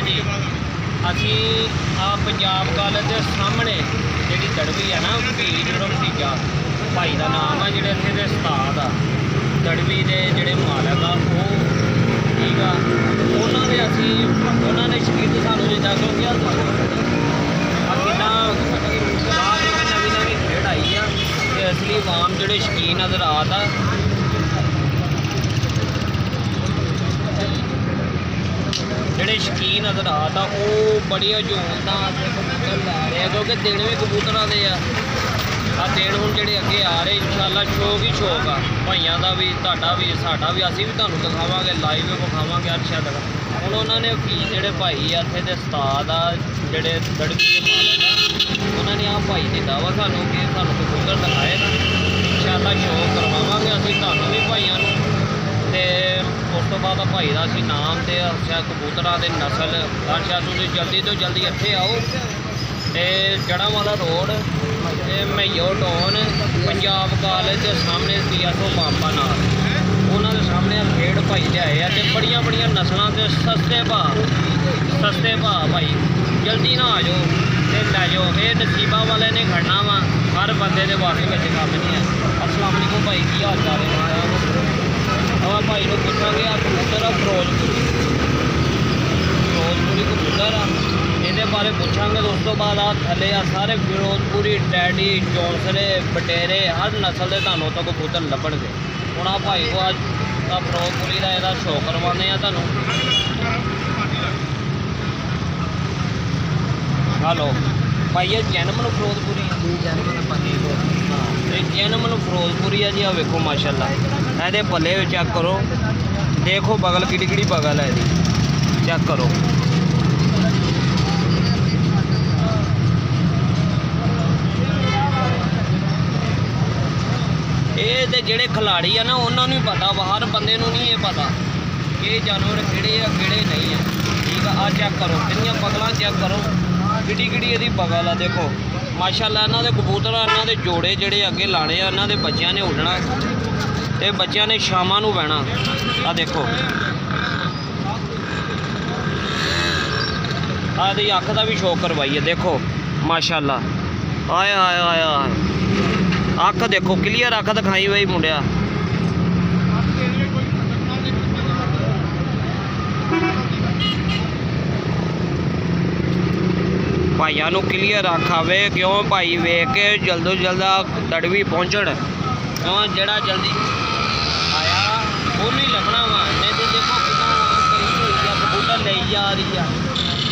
जी असी आ पंजाब कॉलेज के सामने जी दड़वी है ना वीर भतीजा भाई का नाम है जोड़े इतने के उस्ताद आ दड़वी के जोड़े मालक आ वो ठीक आ उन्होंने असी उन्होंने शकील सानू दिता क्योंकि कितना नवी नवी खेड आई आ इसलिए आम जोड़े शकीन नजर आता ਜਿਹੜੇ ਸ਼ਕੀਨ ਹਜ਼ਰਾਤ ਆ ਉਹ ਬੜੀ ਹਜੂਮਤਾਂ ਕਬੂਤਰ ਲੈ ਰਹੇ ਆ ਕਿਉਂਕਿ ਦਿਨ ਵੀ ਕਬੂਤਰਾਂ ਦੇ ਆ ਦਿਨ ਹੁਣ ਜਿਹੜੇ ਅੱਗੇ ਆ ਰਹੇ ਇਨਸ਼ਾਅੱਲਾ ਸ਼ੌਕ ਹੀ ਸ਼ੌਕ ਆ ਭਾਈਆਂ ਦਾ ਵੀ ਤੁਹਾਡਾ ਵੀ ਸਾਡਾ ਵੀ ਅਸੀਂ ਵੀ ਤੁਹਾਨੂੰ ਦਿਖਾਵਾਂਗੇ ਲਾਈਵ ਵਿਖਾਵਾਂਗੇ ਅਰਸ਼ਦ ਹੁਣ ਉਹਨਾਂ ਨੇ ਜਿਹੜੇ ਭਾਈ ਆ ਇੱਥੇ ਦੇ ਉਸਤਾਦ ਆ ਜਿਹੜੇ ਦੜਵੀ ਦੇ ਮਾਲਕ ਆ ਉਹਨਾਂ ਨੇ ਆਹ ਭਾਈ ਨੇ ਦਾਵਾ ਸਾਨੂੰ ਕਿ ਸਾਨੂੰ ਕਬੂਤਰ ਦਿਖਾਏ ਨਾ ਇਨਸ਼ਾਅੱਲਾ ਸ਼ੌਕ ਕਰਵਾਵਾਂਗੇ ਅਸੀਂ ਤੁਹਾਨੂੰ ਵੀ ਭਾਈਆਂ ਨੂੰ ਤੇ ਉਸ ਤੋਂ ਬਾਅਦ ਭਾਈ ਦਾ ਅਸੀਂ ਨਾਮ ਤੇ ਅੱਛਾ ਕਬੂਤਰਾਂ ਦੇ ਨਸਲ ਅੱਛਾ ਤੁਸੀਂ ਜਲਦੀ ਤੋਂ ਜਲਦੀ ਇੱਥੇ ਆਓ ਤੇ ਜੜ੍ਹਾਂਵਾਲਾ ਰੋਡ ਤੇ ਮਈਓ ਟਾਊਨ ਪੰਜਾਬ ਕਾਲਜ ਦੇ ਸਾਹਮਣੇ PSO ਪੰਪਾਂ ਨਾਲ ਉਹਨਾਂ ਦੇ ਸਾਹਮਣੇ ਖੇਡ ਭਾਈ ਲਿਆਏ ਆ ਤੇ ਬੜੀਆਂ ਬੜੀਆਂ ਨਸਲਾਂ ਤੇ ਸਸਤੇ ਭਾਅ ਭਾਈ ਜਲਦੀ ਨਾ ਆ ਜਾਓ ਤੇ ਲੈ ਜਾਓ ਇਹ ਨਸੀਬਾਂ ਵਾਲੇ ਨੇ ਖੜਨਾ ਵਾ ਹਰ ਬੰਦੇ ਦੇ ਵਾਸਤੇ ਵਿੱਚ ਕੰਮ ਨਹੀਂ ਹੈ। ਅਸਲਾਮ ਅਲੈਕੁਮ ਭਾਈ ਕੀ ਹਾਲ ਚਾਲ ਹੈ ਆਹ ਭਾਈ ਨੂੰ ਪੁੱਛਾਂਗੇ ਆ ਕਬੂਤਰ ਆ ਫਿਰੋਜ਼ਪੁਰੀ ਕਬੂਤਰ ਆ ਇਹਦੇ ਬਾਰੇ ਪੁੱਛਾਂਗੇ। ਉਸ ਤੋਂ ਬਾਅਦ ਆ ਥੱਲੇ ਆ ਸਾਰੇ ਫਿਰੋਜ਼ਪੁਰੀ ਡੈਡੀ ਚੌਂਸਲੇ ਬਟੇਰੇ ਹਰ ਨਸਲ ਦੇ ਤੁਹਾਨੂੰ ਤੋਂ ਕਬੂਤਰ ਲੱਭਣਗੇ। ਹੁਣ ਆ ਭਾਈ ਕੋ ਅੱਜ ਆ ਫਿਰੋਜ਼ਪੁਰੀ ਦਾ ਇਹਦਾ ਸ਼ੌਕ ਕਰਵਾਉਂਦੇ ਆ ਤੁਹਾਨੂੰ। ਹਲੋ ਭਾਈ ਇਹ ਜਨਮ ਨੂੰ ਫਿਰੋਜ਼ਪੁਰੀ ਜਨਮ ਨੂੰ ਫਿਰੋਜ਼ਪੁਰੀ ਆ ਜੀ। ਆ ਵੇਖੋ ਮਾਸ਼ਾਅੱਲਾ ਇਹਦੇ ਪੱਲੇ ਚੈੱਕ ਕਰੋ ਦੇਖੋ ਬਗਲ ਕਿਹੜੀ ਬਗਲ ਹੈ ਇਹਦੀ ਚੈੱਕ ਕਰੋ। ਇਹ ਤੇ ਜਿਹੜੇ ਖਿਲਾੜੀ ਆ ਨਾ ਉਹਨਾਂ ਨੂੰ ਹੀ ਪਤਾ ਵਾ ਹਰ ਬੰਦੇ ਨੂੰ ਨਹੀਂ ਇਹ ਪਤਾ ਕਿ ਇਹ ਜਾਨਵਰ ਕਿਹੜੇ ਆ ਕਿਹੜੇ ਨਹੀਂ ਆ ਠੀਕ ਆ। ਆ ਚੈੱਕ ਕਰੋ ਕਿੰਨੀਆਂ ਬਗਲਾਂ ਚੈੱਕ ਕਰੋ ਕਿਹੜੀ ਇਹਦੀ ਬਗਲ ਆ ਦੇਖੋ ਮਾਸ਼ਾਅੱਲਾ। ਇਹਨਾਂ ਦੇ ਕਬੂਤਰਾਂ ਇਹਨਾਂ ਦੇ ਜੋੜੇ ਜਿਹੜੇ ਅੱਗੇ ਲਾਣੇ ਆ ਇਹਨਾਂ ਦੇ ਬੱਚਿਆਂ ਨੇ ਉੱਡਣਾ ਤੇ ਬੱਚਿਆਂ ਨੇ ਸ਼ਾਮਾਂ ਨੂੰ ਬਹਿਣਾ। ਆ ਦੇਖੋ ਆ ਦੀ ਅੱਖ ਦਾ ਵੀ ਸ਼ੌਕ ਕਰਵਾਈਏ ਦੇਖੋ ਮਾਸ਼ਾਅੱਲਾ। ਆਇਆ ਅੱਖ ਦੇਖੋ ਕਲੀਅਰ ਅੱਖ ਦਿਖਾਈ ਬਈ ਮੁੰਡਿਆ। ਭਾਈਆਂ ਨੂੰ ਕਲੀਅਰ ਅੱਖ ਆਵੇ ਕਿਉਂ ਭਾਈ ਵੇਖ ਕੇ ਜਲਦੋਂ ਜਲਦ ਦੜਵੀ ਪਹੁੰਚਣ ਕਿਉਂ ਜਿਹੜਾ ਜਲਦੀ ਆਇਆ ਉਹਨੂੰ ਹੀ ਲੱਭਣਾ ਵਾ ਨਹੀਂ ਤੇ ਦੇਖੋ ਕਿੰਨਾ ਕਰੀ ਹੋਈ ਆ ਕਬੂਤਰ ਲਈ ਜਾ ਰਹੀ ਆ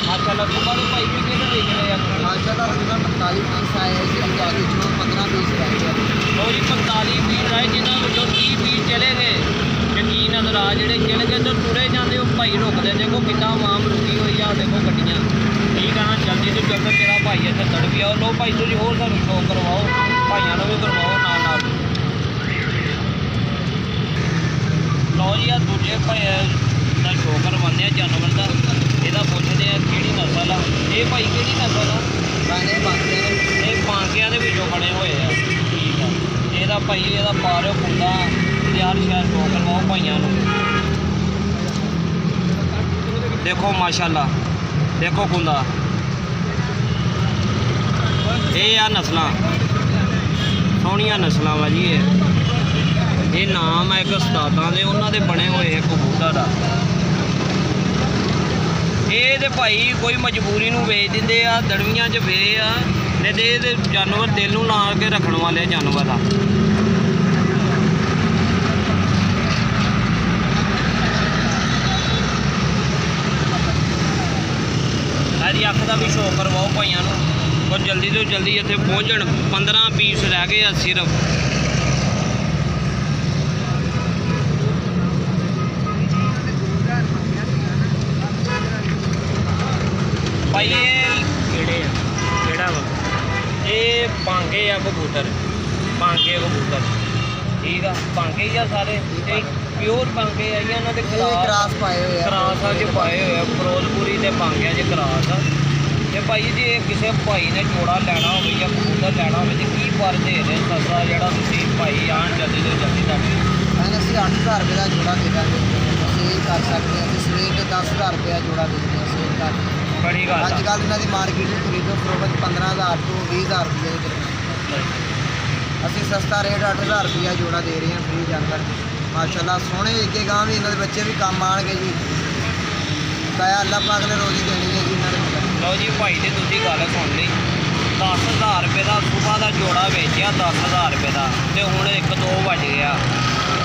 ਮਾਸ਼ਾਅੱਲਾ। ਸੁਬਾਹ ਨੂੰ ਭਾਈ ਵੀ ਕਿਹਨੇ ਦੇਖ ਰਹੇ ਆ ਮਾਸ਼ਾਅੱਲਾ 45 ਪੀਸ ਆਏ ਜੀ ਅੱਗੇ ਵਿੱਚੋਂ 15 ਪੀਸ ਰਹਿ ਗਏ ਉਹ ਜੀ 45 ਪੀਸ ਆਏ ਜਿਨ੍ਹਾਂ ਵਿੱਚੋਂ 30 ਪੀਸ ਚਲੇ ਗਏ ਯਕੀਨ ਨਜ਼ਰ ਆ ਜਿਹੜੇ ਚਲੇ ਗਏ ਤਾਂ ਤੁਰੇ ਜਾਂਦੇ ਉਹ ਭਾਈ ਰੁਕਦੇ ਦੇਖੋ ਕਿੰਨਾ ਆਵਾਮ ਰੁਕੀ ਹੋਈ ਆ ਦੇਖੋ ਗੱਡੀਆਂ ਠੀਕ ਆ ਨਾ। ਜਲਦੀ ਤੋਂ ਜਲਦ ਤੇਰਾ ਭਾਈ ਇੱਥੇ ਦੜਵੀ ਆਓ ਲੋ ਭਾਈ ਤੁਸੀਂ ਹੋਰ ਸਾਨੂੰ ਸ਼ੌਕ ਕਰਵਾਓ ਭਾਈਆਂ ਨੂੰ ਵੀ ਕਰਵਾਓ ਨਾਲ ਲਓ ਜੀ ਆ ਦੂਜੇ ਭਾਈ ਦਾ ਸ਼ੌਕ ਕਰਵਾਉਂਦੇ ਆ ਜਾਨਵਰ ਦਾ ਇਹਦਾ ਪੁੱਛਦੇ ਆ ਕਿਹੜੀ ਨਸਲ ਆ ਇਹ ਭਾਈ ਕਿਹੜੀ ਨਸਲ ਆ ਇਹ ਬਾਂਕਿਆਂ ਦੇ ਵਿੱਚੋਂ ਬਣੇ ਹੋਏ ਆ ਠੀਕ ਆ। ਇਹਦਾ ਭਾਈ ਇਹਦਾ ਪਾ ਰਿਓ ਕੁੰਡਾ ਤਿਆਰ ਸ਼ਾਇਦ ਸ਼ੌਕ ਕਰਵਾਓ ਭਾਈਆਂ ਨੂੰ ਦੇਖੋ ਮਾਸ਼ਾਅੱਲਾ ਦੇਖੋ ਕੁੰਡਾ ਇਹ ਆ ਨਸਲਾਂ ਸੋਹਣੀਆਂ ਨਸਲਾਂ ਵਾ ਜੀ ਇਹ ਨਾਮ ਹੈ ਇੱਕ ਉਸਤਾਦਾਂ ਦੇ ਉਹਨਾਂ ਦੇ ਬਣੇ ਹੋਏ ਕਬੂਤਰ ਦਾ। ਇਹ ਤੇ ਭਾਈ ਕੋਈ ਮਜਬੂਰੀ ਨੂੰ ਵੇਚ ਦਿੰਦੇ ਆ ਦੜਵੀਆਂ 'ਚ ਵੇ ਆ ਨਹੀਂ ਤੇ ਇਹ ਜਾਨਵਰ ਦਿਲ ਨੂੰ ਲਾ ਕੇ ਰੱਖਣ ਵਾਲੇ ਜਾਨਵਰ ਆ। ਇਹਦੀ ਅੱਖ ਦਾ ਵੀ ਸ਼ੌਕ ਕਰਵਾਓ ਭਾਈਆਂ ਨੂੰ ਔਰ ਜਲਦੀ ਤੋਂ ਜਲਦੀ ਇੱਥੇ ਪਹੁੰਚਣ 15 ਪੀਸ ਰਹਿ ਗਏ ਆ ਸਿਰਫ। ਭਾਈ ਇਹ ਕਿਹੜੇ ਆ ਕਿਹੜਾ ਵਾ ਇਹ ਬਾਂਗੇ ਆ ਕਬੂਤਰ ਠੀਕ ਆ ਬਾਂਗੇ ਹੀ ਆ ਸਾਰੇ ਪਿਓਰ ਬਾਂਗੇ ਆ ਇਹਨਾਂ ਦੇ ਕਰਾਸ ਪਾਏ ਹੋਏ ਆ ਕਰਾਸਾਂ 'ਚ ਪਾਏ ਹੋਏ ਆ ਫਿਰੋਜ਼ਪੁਰੀ ਦੇ ਬਾਂਗਿਆਂ 'ਚ ਕਰਾਸ ਆ। ਤੇ ਭਾਈ ਜੀ ਇਹ ਕਿਸੇ ਭਾਈ ਨੇ ਜੋੜਾ ਲੈਣਾ ਹੋਵੇ ਜਾਂ ਕਬੂਤਰ ਲੈਣਾ ਹੋਵੇ ਤਾਂ ਕੀ ਪਰ ਦੇ ਰਹੇ ਸਸਤਾ ਜਿਹੜਾ ਤੁਸੀਂ ਭਾਈ ਆਣ ਜਲਦੀ ਤੋਂ ਜਲਦੀ ਤੱਕ ਅਸੀਂ 8000 ਰੁਪਏ ਦਾ ਜੋੜਾ ਦੇ ਦਾਂਗੇ ਸੇਲ ਕਰ ਸਕਦੇ ਹਾਂ। ਸਵੇਰ ਦੇ 10000 ਰੁਪਏ ਜੋੜਾ ਦੇ ਦਿੰਦੇ ਹਾਂ ਸੇਲ ਲੱਖ ਬੜੀ ਗੱਲ ਅੱਜ ਆ ਕੱਲ੍ਹ ਇਹਨਾਂ ਦੀ ਮਾਰਕੀਟ ਵਿੱਚ ਖਰੀਦੋ ਫਰੋਵਰ 15,000 ਤੋਂ 20,000 ਰੁਪਏ ਦੇ ਦਰਮਿਆਨ। ਅਸੀਂ ਸਸਤਾ ਰੇਟ 8,000 ਰੁਪਇਆ ਜੋੜਾ ਦੇ ਰਹੇ ਹਾਂ ਫ੍ਰੀ ਜਾਨਵਰ। ਮਾਸ਼ਾਅੱਲਾ ਸੋਹਣੇ ਇੱਕ ਗਾਂ ਵੀ ਇਹਨਾਂ ਦੇ ਬੱਚੇ ਵੀ ਕੰਮ ਆਉਣਗੇ ਜੀ। ਕਾਇਆ ਅੱਲਾਹ ਪਾਕ ਨੇ ਰੋਜ਼ੀ ਦੇਣੀ ਹੈ ਜੀ ਇਹਨਾਂ ਦੇ ਮਗਰ। ਲਓ ਜੀ ਭਾਈ ਤੇ ਤੁਸੀਂ ਗੱਲ ਸੁਣ ਲਈ 10,000 ਰੁਪਏ ਦਾ ਸੁਬਾਹ ਦਾ ਜੋੜਾ ਵੇਚਿਆ 10,000 ਰੁਪਏ ਦਾ ਤੇ ਹੁਣ 1-2 ਵੱਜ ਗਿਆ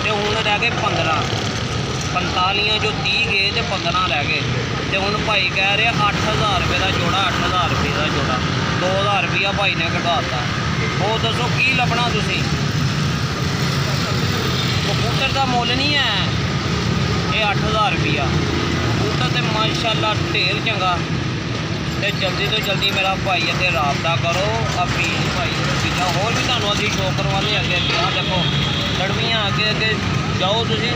ਤੇ ਹੁਣ ਰਹਿ ਗਏ 15 45 ਜੋ 30 ਗਏ ਤੇ 15 ਰਹਿ ਗਏ ਤੇ ਹੁਣ ਭਾਈ ਕਹਿ ਰਿਹਾ 8,000 ਰੁਪਏ ਦਾ ਜੋੜਾ 8,000 ਰੁਪਏ ਦਾ ਜੋੜਾ 2,000 ਰੁਪਇਆ ਭਾਈ ਨੇ ਘਟਾਤਾ। ਉਹ ਦੱਸੋ ਕੀ ਲੱਭਣਾ ਤੁਸੀਂ। ਕਬੂਤਰ ਦਾ ਮੁੱਲ ਨਹੀਂ ਹੈ ਇਹ 8,000 ਰੁਪਇਆ। ਕਬੂਤਰ ਤੇ ਮਾਸ਼ਾਅੱਲਾ ਢੇਰ ਚੰਗਾ ਤੇ ਜਲਦੀ ਤੋਂ ਜਲਦੀ ਮੇਰਾ ਭਾਈ ਅਤੇ ਰਾਬਤਾ ਕਰੋ। ਅਪੀਲ ਭਾਈ ਚੀਜ਼ਾਂ ਹੋਰ ਵੀ ਤੁਹਾਨੂੰ ਅਸੀਂ ਸ਼ੋਅ ਕਰਵਾਉਂਦੇ ਅੱਗੇ ਅੱਗੇ। ਆਹ ਦੇਖੋ ਲੜਵੀਆਂ ਅੱਗੇ ਅੱਗੇ ਜਾਓ ਤੁਸੀਂ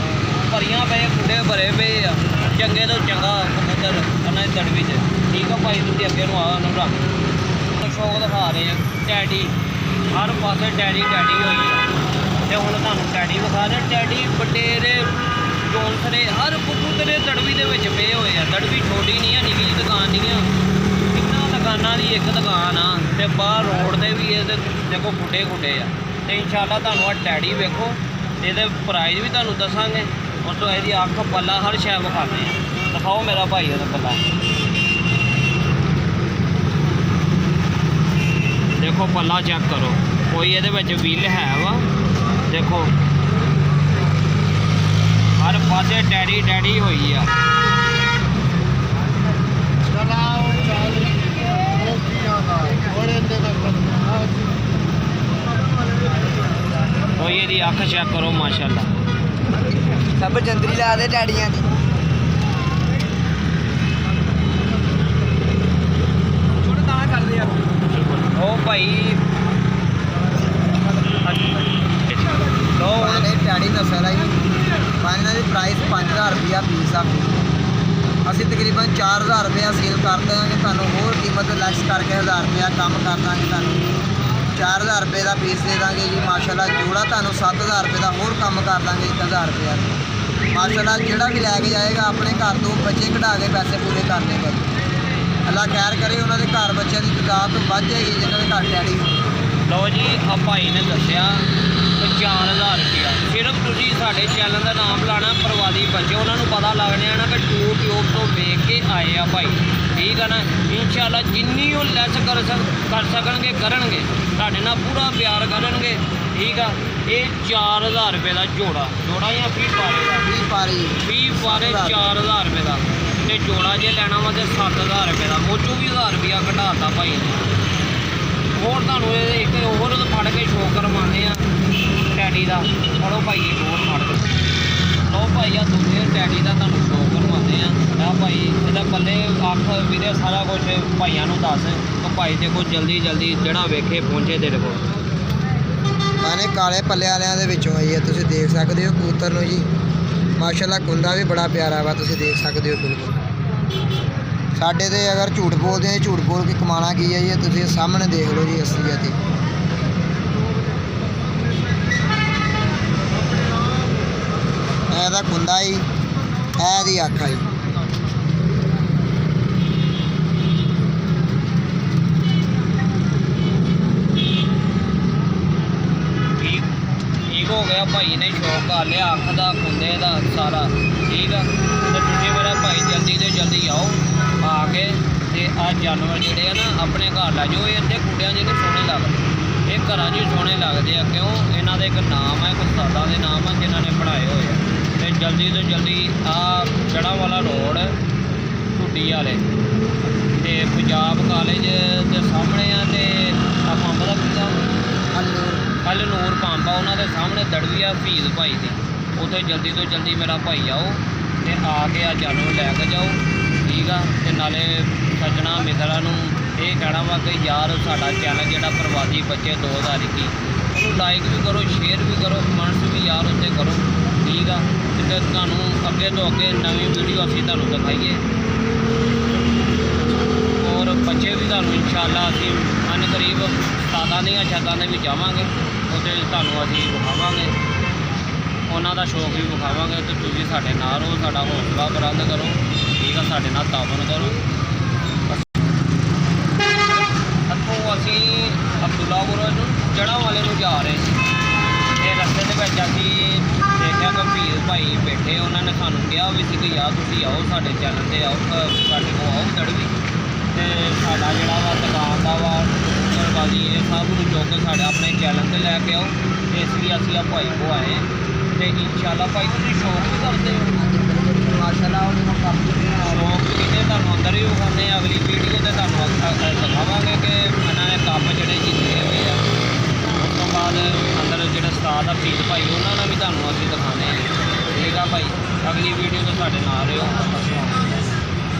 ਭਰੀਆਂ ਪਏ ਖੁੱਡੇ ਭਰੇ ਪਏ ਆ ਚੰਗੇ ਤੋਂ ਚੰਗਾ ਕਬੂਤਰ ਇਹਨਾਂ ਦੀ ਤੜਵੀ 'ਚ। ਠੀਕ ਆ ਭਾਈ ਤੁਸੀਂ ਅੱਗੇ ਨੂੰ ਆਓ ਉਹਨੂੰ ਰੱਖ ਸ਼ੌਕ ਦਿਖਾ ਰਹੇ ਆ ਟੈਡੀ ਹਰ ਪਾਸੇ ਟੈਡੀ ਹੋਈ ਆ ਤੇ ਹੁਣ ਤੁਹਾਨੂੰ ਟੈਡੀ ਵਿਖਾ ਰਹੇ ਟੈਡੀ ਵਡੇਰੇ ਜੋਨਸਰੇ ਹਰ ਕਬੂਤਰ ਤੜਵੀ ਦੇ ਵਿੱਚ ਪਏ ਹੋਏ ਆ। ਤੜਵੀ ਛੋਟੀ ਨਹੀਂ ਆ ਨਿੱਕੀ ਜਿਹੀ ਦੁਕਾਨ ਨਹੀਂ ਆ ਕਿੰਨਾ ਦੁਕਾਨਾਂ ਦੀ ਇੱਕ ਦੁਕਾਨ ਆ ਤੇ ਬਾਹਰ ਰੋਡ ਤੇ ਵੀ ਇਹ ਦੇਖੋ ਖੁੱਡੇ ਆ ਤੇ ਇਨਸ਼ਾਅੱਲਾ ਤੁਹਾਨੂੰ ਆ ਟੈਡੀ ਵੇਖੋ ਇਹਦੇ ਪ੍ਰਾਈਜ਼ ਵੀ ਤੁਹਾਨੂੰ ਦੱਸਾਂਗੇ। ਉਸ ਤੋਂ ਇਹਦੀ ਅੱਖ ਪੱਲਾ ਹਰ ਸ਼ੈ ਵਿਖਾਉਂਦੇ ਆ। ਦਿਖਾਓ ਮੇਰਾ ਭਾਈ ਇਹਦਾ ਪੱਲਾ ਦੇਖੋ ਪੱਲਾ ਚੈੱਕ ਕਰੋ ਕੋਈ ਇਹਦੇ ਵਿੱਚ ਬਿੱਲ ਹੈ ਵਾ ਦੇਖੋ ਹਰ ਪਾਸੇ ਟੈਡੀ ਹੋਈ ਆ। ਕੋਈ ਇਹਦੀ ਅੱਖ ਚੈੱਕ ਕਰੋ ਮਾਸ਼ਾਅੱਲਾ ਸਭ ਜੰਦਰੀ ਲਾ ਦੇ ਟੈਡੀਆਂ ਦੀ। ਛੋਟਾ ਦਾਣਾ ਕਰਦੇ ਯਾਰ ਉਹ ਭਾਈ ਲੋ ਇਹ ਟੈਡੀ ਨਸਲ ਹੈ ਜੀ। ਇਹਨਾਂ ਦੀ ਪ੍ਰਾਈਸ 5,000 ਰੁਪਇਆ ਪੀਸ ਆ। ਅਸੀਂ ਤਕਰੀਬਨ 4,000 ਰੁਪਇਆ ਸੇਲ ਕਰ ਦਿਆਂਗੇ ਤੁਹਾਨੂੰ ਹੋਰ ਕੀਮਤ ਲੈਸ ਕਰਕੇ 1,000 ਰੁਪਇਆ ਕੰਮ ਕਰ ਦਾਂਗੇ ਤੁਹਾਨੂੰ 4,000 ਰੁਪਏ ਦਾ ਪੀਸ ਦੇ ਦਾਂਗੇ ਜੀ। ਮਾਸ਼ਾਅੱਲਾ ਜੋੜਾ ਤੁਹਾਨੂੰ 7,000 ਰੁਪਏ ਦਾ ਹੋਰ ਕੰਮ ਕਰ ਦਾਂਗੇ 1,000 ਰੁਪਇਆ। ਮਾਸ਼ਾਅੱਲਾ ਜਿਹੜਾ ਵੀ ਲੈ ਕੇ ਜਾਏਗਾ ਆਪਣੇ ਘਰ ਤੋਂ ਬੱਚੇ ਕਢਾ ਕੇ ਪੈਸੇ ਪੂਰੇ ਕਰਨੇ ਭਾਈ। ਅੱਲਾ ਖੈਰ ਕਰੇ ਉਹਨਾਂ ਦੇ ਘਰ ਬੱਚਿਆਂ ਦੀ ਤਾਦਾਦ ਵੱਧ ਜਾਏਗੀ ਜਿਨ੍ਹਾਂ ਦੇ ਘਰ ਡੈਡੀ ਹੋਣ। ਲਓ ਜੀ ਆ ਭਾਈ ਨੇ ਦੱਸਿਆ 4,000 ਰੁਪਇਆ ਸਿਰਫ ਤੁਸੀਂ ਸਾਡੇ ਚੈਨਲ ਦਾ ਨਾਮ ਲਾਣਾ ਪ੍ਰਵਾਦੀ ਬੱਚੇ ਉਹਨਾਂ ਨੂੰ ਪਤਾ ਲੱਗ ਜਾਣਾ ਕਿ YouTube ਤੋਂ ਵੇਖ ਕੇ ਆਏ ਆ ਭਾਈ। ਠੀਕ ਆ ਨਾ ਇਨਸ਼ਾਅੱਲਾ ਜਿੰਨੀ ਉਹ ਲੈਸ ਕਰ ਸਕਣਗੇ ਕਰਨਗੇ ਤੁਹਾਡੇ ਨਾਲ ਪੂਰਾ ਪਿਆਰ ਕਰਨਗੇ। ਠੀਕ ਆ ਇਹ 4,000 ਰੁਪਏ ਦਾ ਜੋੜਾ ਜਾਂ 20 ਪਾਰੇ ਦਾ 20 ਪਾਰੇ 4,000 ਰੁਪਏ ਦਾ ਤੇ ਜੋੜਾ ਜੇ ਲੈਣਾ ਵਾ ਤੇ 7,000 ਰੁਪਏ ਦਾ ਉਹ 24,000 ਰੁਪਇਆ ਘਟਾਤਾ ਭਾਈ ਨੇ। ਹੋਰ ਤੁਹਾਨੂੰ ਇਹ ਇੱਕ ਹੋਰ ਫੜ ਕੇ ਸ਼ੋਅ ਕਰਵਾਉਂਦੇ ਆ ਟੈਡੀ ਦਾ। ਫੜੋ ਭਾਈ ਇੱਕ ਹੋਰ ਫੜ ਕੇ ਲਓ ਭਾਈ ਆ ਦੂਜੇ ਟੈਡੀ ਦਾ ਤੁਹਾਨੂੰ ਸ਼ੋਅ ਕਰਵਾਉਂਦੇ ਆ। ਆ ਭਾਈ ਇਹਦਾ ਪੱਲੇ ਅੱਖ ਵੀਰੇ ਸਾਰਾ ਕੁਝ ਭਾਈਆਂ ਨੂੰ ਦੱਸ ਤਾਂ ਭਾਈ ਦੇਖੋ ਜਲਦੀ ਜਿਹੜਾ ਵੇਖੇ ਪਹੁੰਚੇ ਤੇਰੇ ਕੋਲ। ਮਾਨੇ ਕਾਲੇ ਪੱਲੇ ਵਾਲਿਆਂ ਦੇ ਵਿੱਚੋਂ ਆਈ ਹੈ ਤੁਸੀਂ ਦੇਖ ਸਕਦੇ ਹੋ ਕਬੂਤਰ ਨੂੰ ਜੀ। ਮਾਸ਼ਾਅੱਲਾ ਕੁੰਦਾ ਵੀ ਬੜਾ ਪਿਆਰਾ ਵਾ ਤੁਸੀਂ ਦੇਖ ਸਕਦੇ ਹੋ ਬਿਲਕੁਲ। ਸਾਡੇ ਤੇ ਅਗਰ ਝੂਠ ਬੋਲਦੇ ਆ ਝੂਠ ਬੋਲ ਕੇ ਕਮਾਣਾ ਕੀ ਹੈ ਜੀ ਤੁਸੀਂ ਸਾਹਮਣੇ ਦੇਖ ਲਓ ਜੀ ਅਸਲੀਅਤ ਹੈ। ਇਹਦਾ ਕੁੰਦਾ ਹੀ ਇਹਦੀ ਅੱਖ ਆ ਜੀ। ਠੀਕ ਹੋ ਗਿਆ ਭਾਈ ਨੇ ਸ਼ੌਕ ਕਰ ਲਿਆ ਅੱਖ ਦਾ ਕੁੰਦੇ ਦਾ ਸਾਰਾ। ਠੀਕ ਆ ਤੇ ਤੁਸੀਂ ਮੇਰਾ ਭਾਈ ਜਲਦੀ ਤੋਂ ਜਲਦੀ ਆਓ ਆ ਕੇ ਤੇ ਆ ਜਾਨਵਰ ਜਿਹੜੇ ਆ ਨਾ ਆਪਣੇ ਘਰ ਲੈ ਜਾਓ। ਇਹ ਅੱਧੇ ਕੁੰਡਿਆਂ ਜਿਹੇ ਸੋਹਣੇ ਲੱਗਦੇ ਇਹ ਘਰਾਂ 'ਚ ਸੋਹਣੇ ਲੱਗਦੇ ਆ ਕਿਉਂ ਇਹਨਾਂ ਦਾ ਇੱਕ ਨਾਮ ਹੈ ਉਸਤਾਦਾਂ ਦੇ ਨਾਮ ਆ ਜਿਨ੍ਹਾਂ ਨੇ ਬਣਾਏ ਹੋਏ ਆ। ਤੇ ਜਲਦੀ ਤੋਂ ਜਲਦੀ ਆ ਜੜਾ ਵਾਲਾ ਰੋਡ ਢੁੱਡੀ ਵਾਲੇ ਤੇ ਪੰਜਾਬ ਕਾਲਜ ਦੇ ਸਾਹਮਣੇ ਆ ਤੇ ਆ ਪੰਪ ਦਾ ਕੀ ਨਾਮ ਅਲ ਨੂਰ ਪੰਪ ਆ ਉਹਨਾਂ ਦੇ ਸਾਹਮਣੇ ਦੜਵੀ ਆ ਫੀਸ ਭਾਈ ਦੀ। ਉੱਥੇ ਜਲਦੀ ਤੋਂ ਜਲਦੀ ਮੇਰਾ ਭਾਈ ਆਓ ਤੇ ਆ ਕੇ ਆ ਜਾਨਵਰ ਲੈ ਕੇ ਜਾਓ। ਠੀਕ ਆ ਤੇ ਨਾਲੇ ਸੱਜਣਾ ਮਿੱਤਰਾਂ ਨੂੰ ਇਹ ਕਹਿਣਾ ਵਾ ਕਿ ਯਾਰ ਸਾਡਾ ਚੈਨਲ ਜਿਹੜਾ ਪ੍ਰਵਾਦੀ ਬੱਚੇ 2021 ਉਹਨੂੰ ਲਾਈਕ ਵੀ ਕਰੋ ਸ਼ੇਅਰ ਵੀ ਕਰੋ ਕਮੈਂਟਸ ਵੀ ਯਾਰ ਉੱਤੇ ਕਰੋ। ਠੀਕ ਆ ਤੇ ਤੁਹਾਨੂੰ ਅੱਗੇ ਤੋਂ ਅੱਗੇ ਨਵੀਂ ਵੀਡੀਓ ਅਸੀਂ ਤੁਹਾਨੂੰ ਦਿਖਾਈਏ ਔਰ ਬੱਚੇ ਵੀ ਤੁਹਾਨੂੰ ਇਨਸ਼ਾਅੱਲਾ ਅਸੀਂ ਅਨਕਰੀਬ ਉਸਤਾਦਾਂ ਦੀਆਂ ਛੱਤਾਂ 'ਤੇ ਵੀ ਜਾਵਾਂਗੇ ਉੱਥੇ ਤੁਹਾਨੂੰ ਅਸੀਂ ਵਿਖਾਵਾਂਗੇ ਉਹਨਾਂ ਦਾ ਸ਼ੌਕ ਵੀ ਵਿਖਾਵਾਂਗੇ ਤੇ ਤੁਸੀਂ ਸਾਡੇ ਨਾਲ ਰਹੋ ਸਾਡਾ ਹੌਸਲਾ ਬੁਲੰਦ ਕਰੋ। ਠੀਕ ਆ ਸਾਡੇ ਨਾਲ ਤਾਵਨ ਕਰੋ। ਤੇ ਉਹਨਾਂ ਨੇ ਸਾਨੂੰ ਕਿਹਾ ਵੀ ਸੀ ਕਿ ਯਾਰ ਤੁਸੀਂ ਆਓ ਸਾਡੇ ਚੈਨਲ ਤੇ ਆਓ, ਸਾਡੇ ਕੋਲ ਆਓ ਦੜਵੀ, ਤੇ ਸਾਡਾ ਜਿਹੜਾ ਵਾ ਦੁਕਾਨ ਦਾ ਵਾ ਬਾਜੀ ਇਹ ਸਭ ਨੂੰ ਚੁੱਕ ਕੇ ਸਾਡੇ ਆਪਣੇ ਚੈਨਲ ਤੇ ਲੈ ਕੇ ਆਓ। ਤੇ ਇਸ ਲਈ ਅਸੀਂ ਆ ਭਾਈ ਕੋ ਆਏ ਹਾਂ। ਤੇ ਇਨਸ਼ਾਅੱਲਾ ਭਾਈ ਤੁਸੀਂ ਸ਼ੌਕ ਵੀ ਕਰਦੇ ਹੋ, ਮਾਸ਼ਾਅੱਲਾ ਉਹ ਨੂੰ ਕਾਫੀ ਸ਼ੌਕ ਵੀ ਤੇ ਤੁਹਾਨੂੰ ਅੰਦਰ ਵੀ ਵਿਖਾਉਂਦੇ ਹਾਂ। ਅਗਲੀ ਵੀਡੀਓ ਤੇ ਤੁਹਾਨੂੰ ਦਿਖਾਵਾਂਗੇ ਕਿ ਇਹਨਾਂ ਨੇ ਕੱਪ ਜਿਹੜੇ ਜਿੱਤੇ ਹੋਏ ਆ। ਉਸ ਤੋਂ ਬਾਅਦ ਅੰਦਰ ਜਿਹੜਾ ਉਸਤਾਦ ਆ ਫਰੀਦ ਭਾਈ ਉਹਨਾਂ ਨਾਲ ਵੀ ਤੁਹਾਨੂੰ ਅਸੀਂ ਦਿਖਾਉਂਦੇ ਹਾਂ। ਠੀਕ ਆ ਭਾਈ, ਅਗਲੀ ਵੀਡੀਓ ਤੋਂ ਸਾਡੇ ਨਾਲ ਰਹੋ।